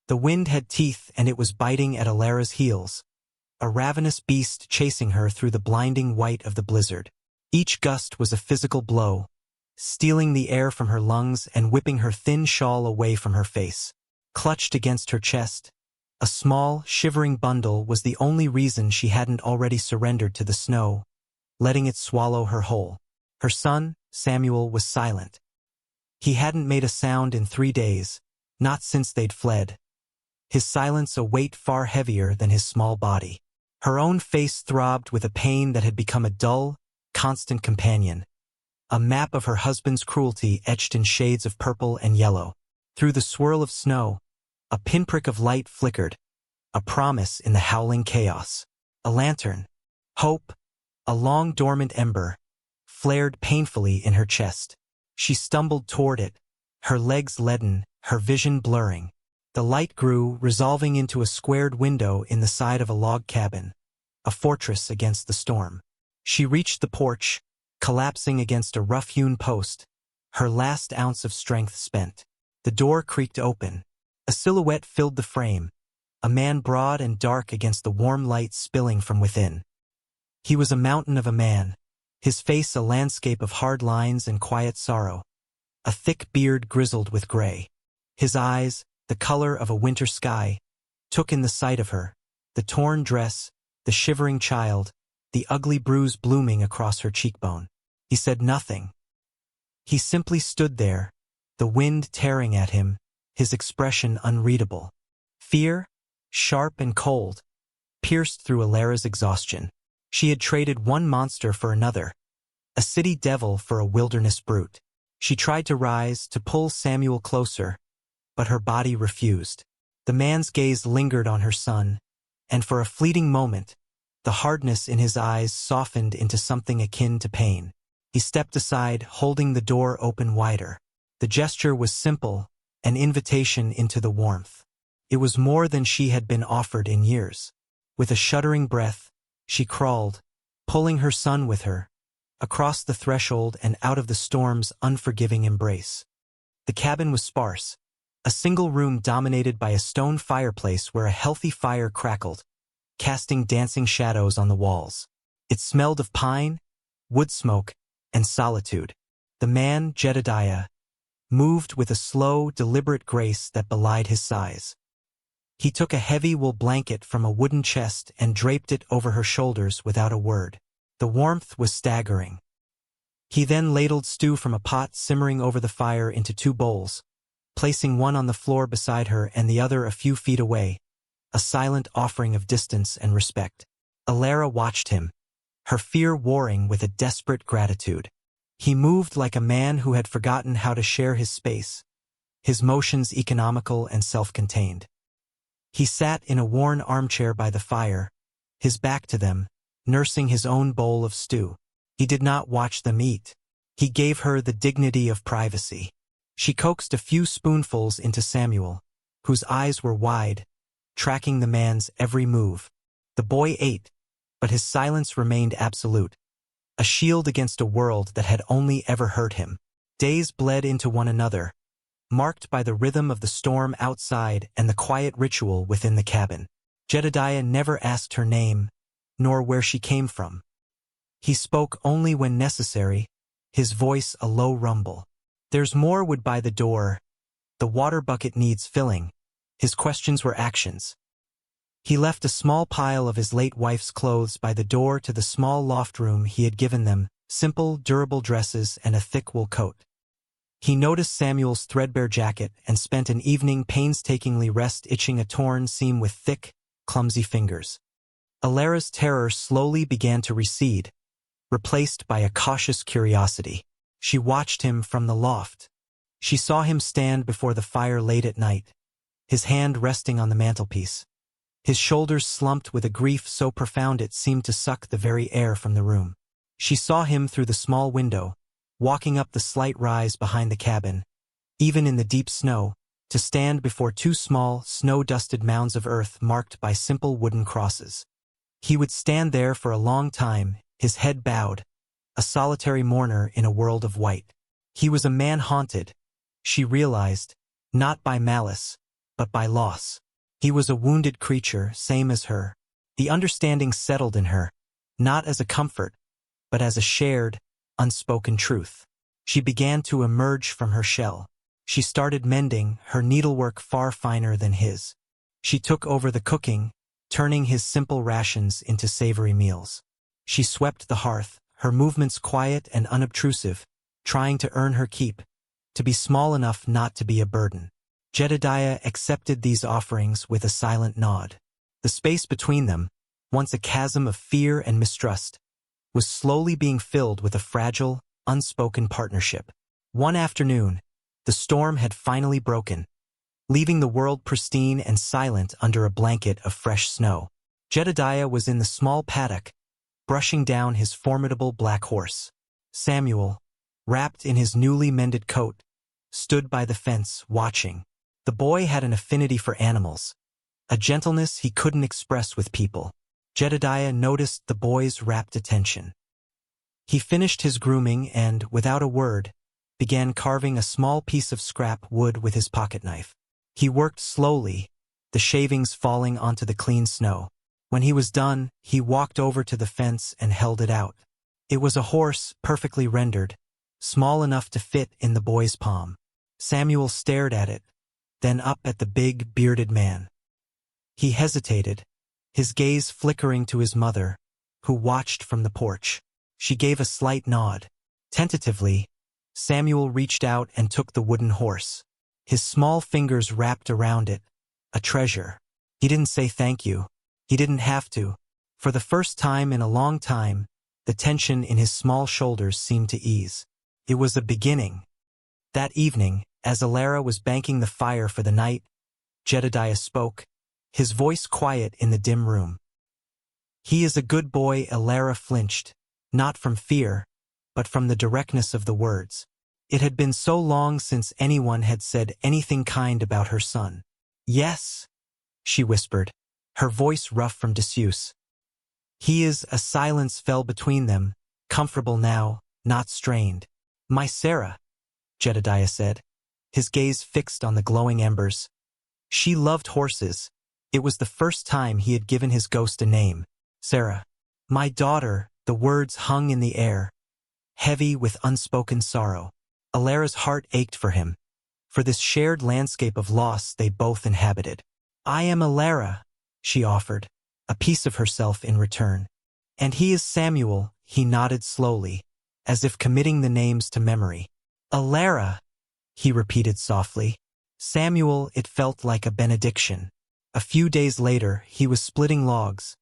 The wind had teeth and it was biting at Alara's heels, a ravenous beast chasing her through the blinding white of the blizzard. Each gust was a physical blow, stealing the air from her lungs and whipping her thin shawl away from her face. Clutched against her chest, a small, shivering bundle was the only reason she hadn't already surrendered to the snow, letting it swallow her whole. Her son, Samuel, was silent. He hadn't made a sound in 3 days, not since they'd fled. His silence a weight far heavier than his small body. Her own face throbbed with a pain that had become a dull, constant companion. A map of her husband's cruelty etched in shades of purple and yellow. Through the swirl of snow, a pinprick of light flickered, a promise in the howling chaos. A lantern, hope, a long dormant ember, flared painfully in her chest. She stumbled toward it, her legs leaden, her vision blurring. The light grew, resolving into a squared window in the side of a log cabin, a fortress against the storm. She reached the porch, collapsing against a rough-hewn post, her last ounce of strength spent. The door creaked open. A silhouette filled the frame, a man broad and dark against the warm light spilling from within. He was a mountain of a man, his face a landscape of hard lines and quiet sorrow, a thick beard grizzled with gray. His eyes, the color of a winter sky, took in the sight of her, the torn dress, the shivering child, the ugly bruise blooming across her cheekbone. He said nothing. He simply stood there, the wind tearing at him, his expression unreadable. Fear, sharp and cold, pierced through Alara's exhaustion. She had traded one monster for another, a city devil for a wilderness brute. She tried to rise, to pull Samuel closer, but her body refused. The man's gaze lingered on her son, and for a fleeting moment, the hardness in his eyes softened into something akin to pain. He stepped aside, holding the door open wider. The gesture was simple, an invitation into the warmth. It was more than she had been offered in years. With a shuddering breath, she crawled, pulling her son with her, across the threshold and out of the storm's unforgiving embrace. The cabin was sparse, a single room dominated by a stone fireplace where a healthy fire crackled, casting dancing shadows on the walls. It smelled of pine, wood smoke, and solitude. The man, Jedediah, moved with a slow, deliberate grace that belied his size. He took a heavy wool blanket from a wooden chest and draped it over her shoulders without a word. The warmth was staggering. He then ladled stew from a pot simmering over the fire into 2 bowls, placing one on the floor beside her and the other a few feet away, a silent offering of distance and respect. Alara watched him, her fear warring with a desperate gratitude. He moved like a man who had forgotten how to share his space, his motions economical and self-contained. He sat in a worn armchair by the fire, his back to them, nursing his own bowl of stew. He did not watch them eat. He gave her the dignity of privacy. She coaxed a few spoonfuls into Samuel, whose eyes were wide, tracking the man's every move. The boy ate, but his silence remained absolute, a shield against a world that had only ever hurt him. Days bled into one another, marked by the rhythm of the storm outside and the quiet ritual within the cabin. Jedediah never asked her name, nor where she came from. He spoke only when necessary, his voice a low rumble. "There's more wood by the door. The water bucket needs filling." His questions were actions. He left a small pile of his late wife's clothes by the door to the small loft room he had given them, simple, durable dresses and a thick wool coat. He noticed Samuel's threadbare jacket and spent an evening painstakingly rest-itching a torn seam with thick, clumsy fingers. Alara's terror slowly began to recede, replaced by a cautious curiosity. She watched him from the loft. She saw him stand before the fire late at night, his hand resting on the mantelpiece. His shoulders slumped with a grief so profound it seemed to suck the very air from the room. She saw him through the small window, walking up the slight rise behind the cabin, even in the deep snow, to stand before 2 small, snow-dusted mounds of earth marked by simple wooden crosses. He would stand there for a long time, his head bowed, a solitary mourner in a world of white. He was a man haunted, she realized, not by malice, but by loss. He was a wounded creature, same as her. The understanding settled in her, not as a comfort, but as a shared, unspoken truth. She began to emerge from her shell. She started mending, her needlework far finer than his. She took over the cooking, turning his simple rations into savory meals. She swept the hearth, her movements quiet and unobtrusive, trying to earn her keep, to be small enough not to be a burden. Jedediah accepted these offerings with a silent nod. The space between them, once a chasm of fear and mistrust, was slowly being filled with a fragile, unspoken partnership. One afternoon, the storm had finally broken, leaving the world pristine and silent under a blanket of fresh snow. Jedediah was in the small paddock, brushing down his formidable black horse. Samuel, wrapped in his newly mended coat, stood by the fence, watching. The boy had an affinity for animals, a gentleness he couldn't express with people. Jedediah noticed the boy's rapt attention. He finished his grooming and, without a word, began carving a small piece of scrap wood with his pocketknife. He worked slowly, the shavings falling onto the clean snow. When he was done, he walked over to the fence and held it out. It was a horse, perfectly rendered, small enough to fit in the boy's palm. Samuel stared at it, then up at the big, bearded man. He hesitated, his gaze flickering to his mother, who watched from the porch. She gave a slight nod. Tentatively, Samuel reached out and took the wooden horse. His small fingers wrapped around it, a treasure. He didn't say thank you. He didn't have to. For the first time in a long time, the tension in his small shoulders seemed to ease. It was a beginning. That evening, as Alara was banking the fire for the night, Jedediah spoke, his voice quiet in the dim room. "He is a good boy." Alara flinched, not from fear, but from the directness of the words. It had been so long since anyone had said anything kind about her son. "Yes," she whispered, her voice rough from disuse. "He is." A silence fell between them, comfortable now, not strained. "My Sarah," Jedediah said, his gaze fixed on the glowing embers. She loved horses. It was the first time he had given his ghost a name. "Sarah." "My daughter." The words hung in the air, heavy with unspoken sorrow. Alara's heart ached for him, for this shared landscape of loss they both inhabited. "I am Alara," she offered, a piece of herself in return. "And he is Samuel." He nodded slowly, as if committing the names to memory. "Alara," he repeated softly. "Samuel." It felt like a benediction. A few days later, he was splitting logs,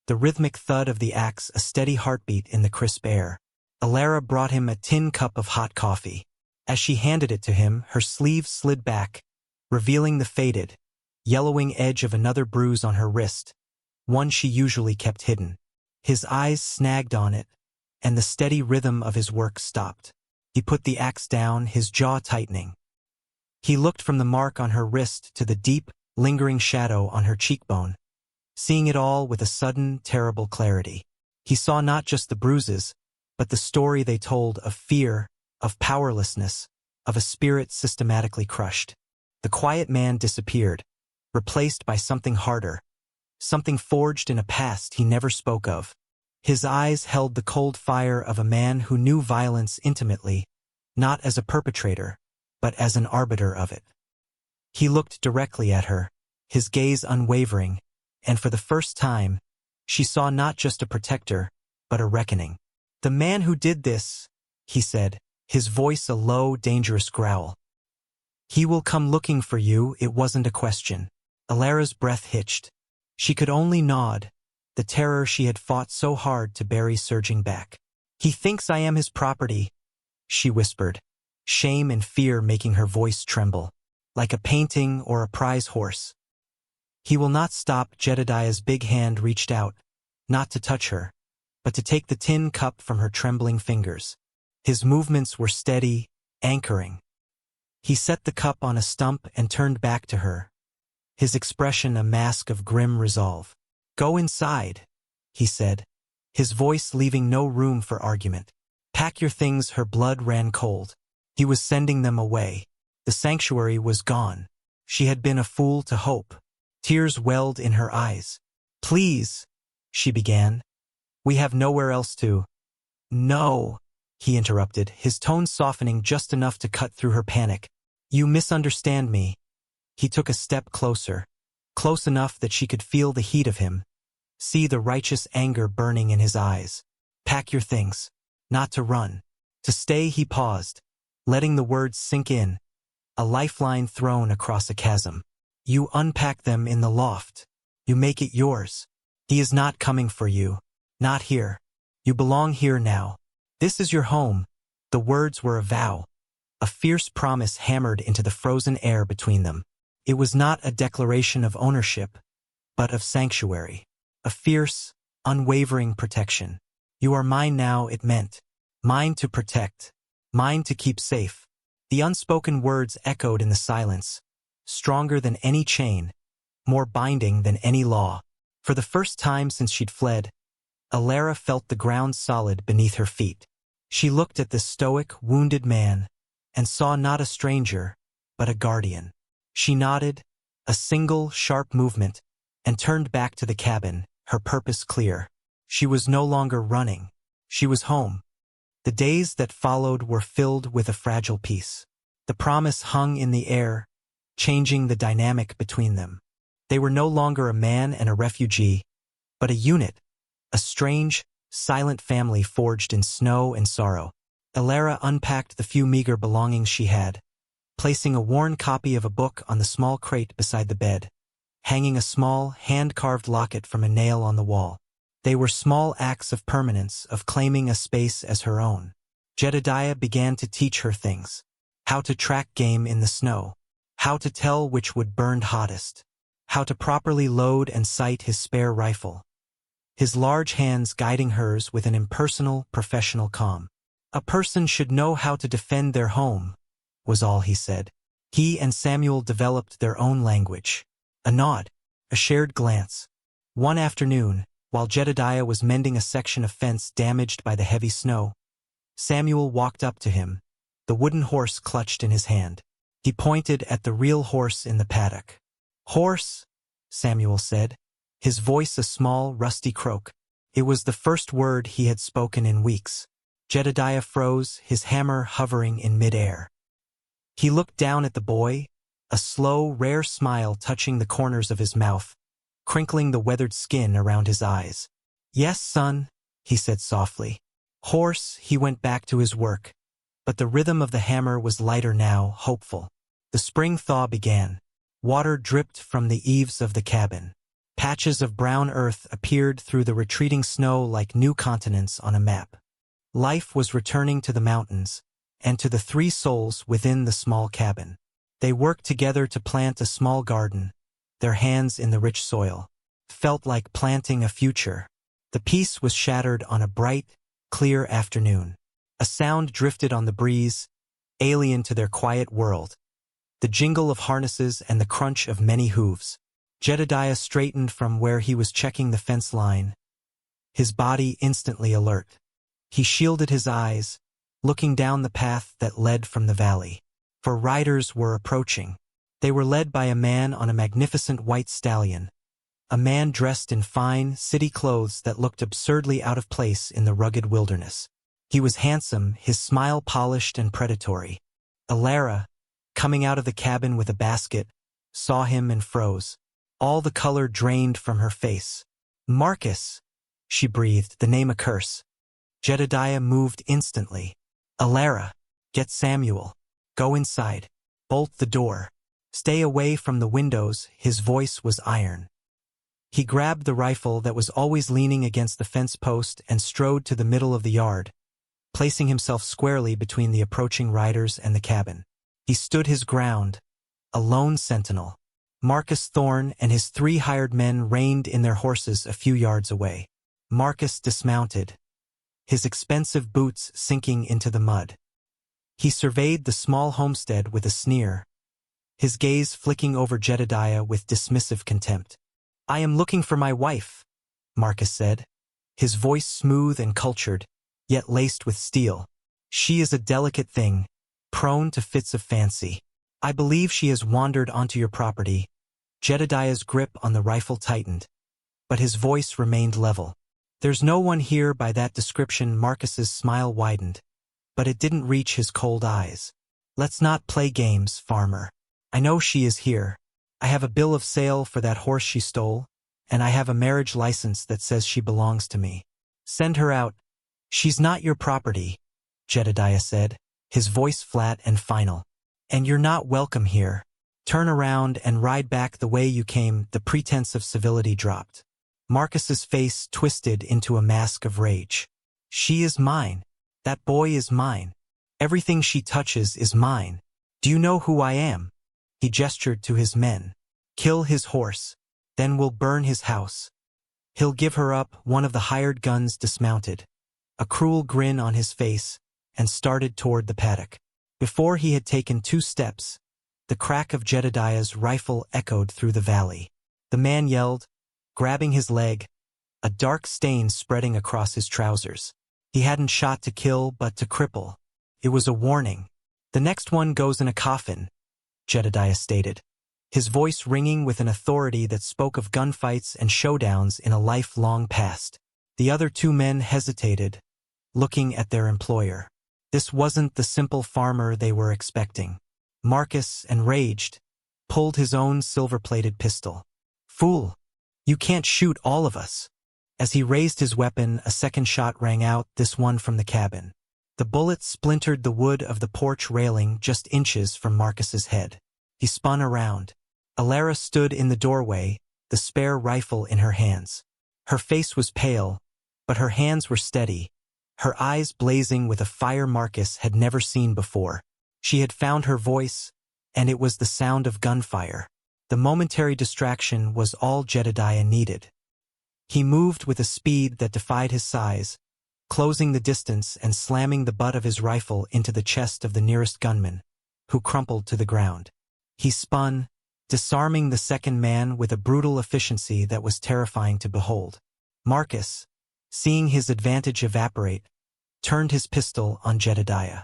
the rhythmic thud of the axe a steady heartbeat in the crisp air. Alara brought him a tin cup of hot coffee. As she handed it to him, her sleeve slid back, revealing the faded, yellowing edge of another bruise on her wrist, one she usually kept hidden. His eyes snagged on it, and the steady rhythm of his work stopped. He put the axe down, his jaw tightening. He looked from the mark on her wrist to the deep, lingering shadow on her cheekbone, seeing it all with a sudden, terrible clarity. He saw not just the bruises, but the story they told of fear, of powerlessness, of a spirit systematically crushed. The quiet man disappeared, replaced by something harder, something forged in a past he never spoke of. His eyes held the cold fire of a man who knew violence intimately, not as a perpetrator, but as an arbiter of it. He looked directly at her, his gaze unwavering, and for the first time, she saw not just a protector, but a reckoning. "The man who did this," he said, his voice a low, dangerous growl. "He will come looking for you." It wasn't a question. Alara's breath hitched. She could only nod, the terror she had fought so hard to bury surging back. "He thinks I am his property," she whispered, shame and fear making her voice tremble, like a painting or a prize horse. "He will not stop." Jedediah's big hand reached out, not to touch her, but to take the tin cup from her trembling fingers. His movements were steady, anchoring. He set the cup on a stump and turned back to her, his expression a mask of grim resolve. "Go inside," he said, his voice leaving no room for argument. "Pack your things." Her blood ran cold. He was sending them away. The sanctuary was gone. She had been a fool to hope. Tears welled in her eyes. "Please," she began. "We have nowhere else to—" "No," he interrupted, his tone softening just enough to cut through her panic. "You misunderstand me." He took a step closer, close enough that she could feel the heat of him, see the righteous anger burning in his eyes. "Pack your things. Not to run. To stay." He paused, letting the words sink in, a lifeline thrown across a chasm. "You unpack them in the loft. You make it yours. He is not coming for you. Not here. You belong here now. This is your home." The words were a vow, a fierce promise hammered into the frozen air between them. It was not a declaration of ownership, but of sanctuary. A fierce, unwavering protection. "You are mine now," it meant. Mine to protect. Mine to keep safe. The unspoken words echoed in the silence, stronger than any chain, more binding than any law. For the first time since she'd fled, Alara felt the ground solid beneath her feet. She looked at the stoic, wounded man, and saw not a stranger, but a guardian. She nodded, a single, sharp movement, and turned back to the cabin, her purpose clear. She was no longer running. She was home. The days that followed were filled with a fragile peace. The promise hung in the air, changing the dynamic between them. They were no longer a man and a refugee, but a unit, a strange, silent family forged in snow and sorrow. Alara unpacked the few meager belongings she had, placing a worn copy of a book on the small crate beside the bed, hanging a small, hand-carved locket from a nail on the wall. They were small acts of permanence, of claiming a space as her own. Jedediah began to teach her things. How to track game in the snow. How to tell which wood burned hottest. How to properly load and sight his spare rifle. His large hands guiding hers with an impersonal, professional calm. "A person should know how to defend their home," was all he said. He and Samuel developed their own language. A nod, a shared glance. One afternoon, while Jedediah was mending a section of fence damaged by the heavy snow, Samuel walked up to him, the wooden horse clutched in his hand. He pointed at the real horse in the paddock. "Horse," Samuel said, his voice a small, rusty croak. It was the first word he had spoken in weeks. Jedediah froze, his hammer hovering in midair. He looked down at the boy, a slow, rare smile touching the corners of his mouth, crinkling the weathered skin around his eyes. "Yes, son," he said softly. "Horse." He went back to his work, but the rhythm of the hammer was lighter now, hopeful. The spring thaw began. Water dripped from the eaves of the cabin. Patches of brown earth appeared through the retreating snow like new continents on a map. Life was returning to the mountains, and to the three souls within the small cabin. They worked together to plant a small garden, their hands in the rich soil. Felt like planting a future. The peace was shattered on a bright, clear afternoon. A sound drifted on the breeze, alien to their quiet world. The jingle of harnesses and the crunch of many hooves. Jedediah straightened from where he was checking the fence line, his body instantly alert. He shielded his eyes, looking down the path that led from the valley. For riders were approaching. They were led by a man on a magnificent white stallion, a man dressed in fine, city clothes that looked absurdly out of place in the rugged wilderness. He was handsome, his smile polished and predatory. Alara, coming out of the cabin with a basket, saw him and froze. All the color drained from her face. "Marcus," she breathed, the name a curse. Jedediah moved instantly. "Alara, get Samuel. Go inside. Bolt the door. Stay away from the windows." His voice was iron. He grabbed the rifle that was always leaning against the fence post and strode to the middle of the yard, placing himself squarely between the approaching riders and the cabin. He stood his ground, a lone sentinel. Marcus Thorne and his 3 hired men reined in their horses a few yards away. Marcus dismounted, his expensive boots sinking into the mud. He surveyed the small homestead with a sneer, his gaze flicking over Jedediah with dismissive contempt. "I am looking for my wife," Marcus said, his voice smooth and cultured, yet laced with steel. "She is a delicate thing, prone to fits of fancy. I believe she has wandered onto your property. Jedediah's grip on the rifle tightened, but his voice remained level. There's no one here by that description. Marcus's smile widened, but it didn't reach his cold eyes. Let's not play games, farmer. I know she is here. I have a bill of sale for that horse she stole, and I have a marriage license that says she belongs to me. Send her out. She's not your property, Jedediah said, his voice flat and final. And you're not welcome here. Turn around and ride back the way you came. The pretense of civility dropped. Marcus's face twisted into a mask of rage. She is mine. That boy is mine. Everything she touches is mine. Do you know who I am? He gestured to his men. Kill his horse. Then we'll burn his house. He'll give her up. One of the hired guns dismounted, a cruel grin on his face, and started toward the paddock. Before he had taken 2 steps, the crack of Jedediah's rifle echoed through the valley. The man yelled, grabbing his leg, a dark stain spreading across his trousers. He hadn't shot to kill but to cripple. It was a warning. The next one goes in a coffin, Jedediah stated, his voice ringing with an authority that spoke of gunfights and showdowns in a life long past. The other 2 men hesitated, looking at their employer. This wasn't the simple farmer they were expecting. Marcus, enraged, pulled his own silver-plated pistol. Fool! You can't shoot all of us. As he raised his weapon, a second shot rang out, this one from the cabin. The bullet splintered the wood of the porch railing just inches from Marcus's head. He spun around. Alara stood in the doorway, the spare rifle in her hands. Her face was pale, but her hands were steady, her eyes blazing with a fire Marcus had never seen before. She had found her voice, and it was the sound of gunfire. The momentary distraction was all Jedediah needed. He moved with a speed that defied his size, closing the distance and slamming the butt of his rifle into the chest of the nearest gunman, who crumpled to the ground. He spun, disarming the second man with a brutal efficiency that was terrifying to behold. Marcus, seeing his advantage evaporate, turned his pistol on Jedediah.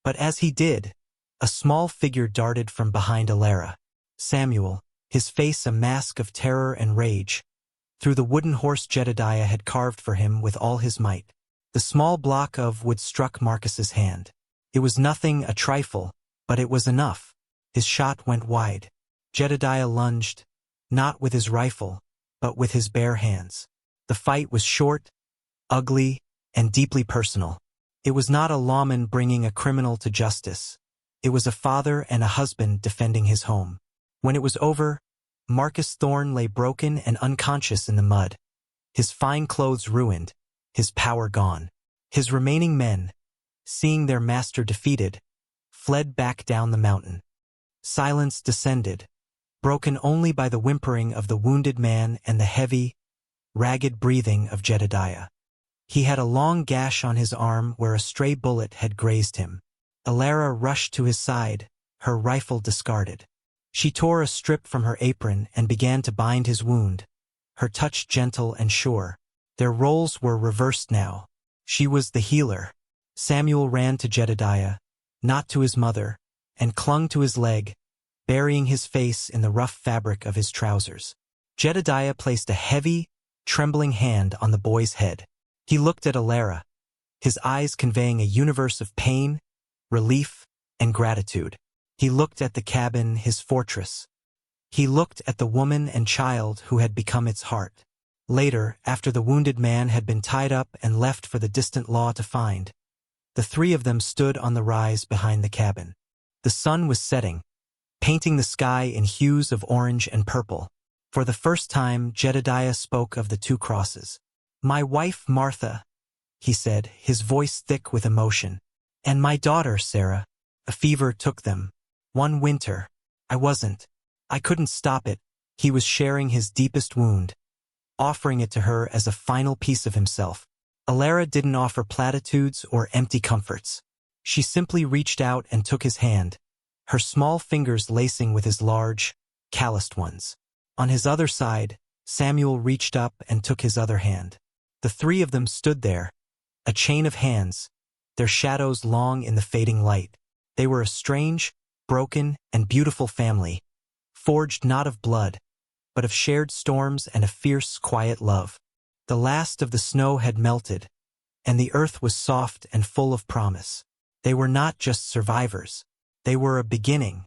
But as he did, a small figure darted from behind Alara. Samuel, his face a mask of terror and rage, through the wooden horse Jedediah had carved for him with all his might. The small block of wood struck Marcus's hand. It was nothing, a trifle, but it was enough. His shot went wide. Jedediah lunged, not with his rifle, but with his bare hands. The fight was short, ugly, and deeply personal. It was not a lawman bringing a criminal to justice. It was a father and a husband defending his home. When it was over, Marcus Thorne lay broken and unconscious in the mud, his fine clothes ruined, his power gone. His remaining men, seeing their master defeated, fled back down the mountain. Silence descended, broken only by the whimpering of the wounded man and the heavy, ragged breathing of Jedediah. He had a long gash on his arm where a stray bullet had grazed him. Alara rushed to his side, her rifle discarded. She tore a strip from her apron and began to bind his wound, her touch gentle and sure. Their roles were reversed now. She was the healer. Samuel ran to Jedediah, not to his mother, and clung to his leg, burying his face in the rough fabric of his trousers. Jedediah placed a heavy, trembling hand on the boy's head. He looked at Alara, his eyes conveying a universe of pain, relief, and gratitude. He looked at the cabin, his fortress. He looked at the woman and child who had become its heart. Later, after the wounded man had been tied up and left for the distant law to find, the 3 of them stood on the rise behind the cabin. The sun was setting, painting the sky in hues of orange and purple. For the first time, Jedediah spoke of the 2 crosses. "My wife, Martha," he said, his voice thick with emotion, "and my daughter, Sarah. A fever took them. One winter. I couldn't stop it." He was sharing his deepest wound, offering it to her as a final piece of himself. Alara didn't offer platitudes or empty comforts. She simply reached out and took his hand, her small fingers lacing with his large, calloused ones. On his other side, Samuel reached up and took his other hand. The 3 of them stood there, a chain of hands, their shadows long in the fading light. They were a strange, broken and beautiful family, forged not of blood, but of shared storms and a fierce, quiet love. The last of the snow had melted, and the earth was soft and full of promise. They were not just survivors. They were a beginning,